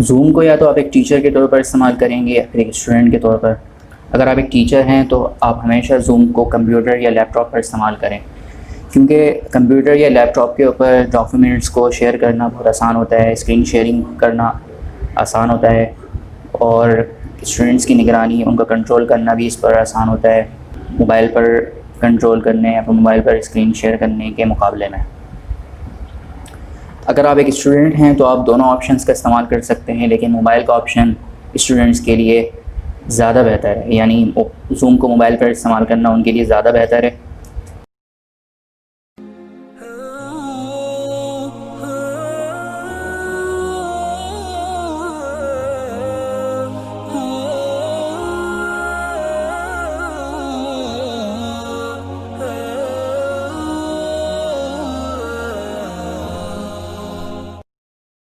Zoom को या तो आप एक टीचर के तौर पर इस्तेमाल करेंगे या फिर एक स्टूडेंट के तौर पर। अगर आप एक टीचर हैं तो आप हमेशा ज़ूम को कंप्यूटर या लैपटॉप पर इस्तेमाल करें, क्योंकि कंप्यूटर या लैपटॉप के ऊपर डॉक्यूमेंट्स को शेयर करना बहुत आसान होता है, स्क्रीन शेयरिंग करना आसान होता है और स्टूडेंट्स की निगरानी, उनका कंट्रोल करना भी इस पर आसान होता है मोबाइल पर कंट्रोल करने या फिर मोबाइल पर स्क्रीन शेयर करने के मुकाबले में। अगर आप एक स्टूडेंट हैं तो आप दोनों ऑप्शंस का इस्तेमाल कर सकते हैं, लेकिन मोबाइल का ऑप्शन स्टूडेंट्स के लिए ज़्यादा बेहतर है, यानी ज़ूम को मोबाइल पर इस्तेमाल करना उनके लिए ज़्यादा बेहतर है।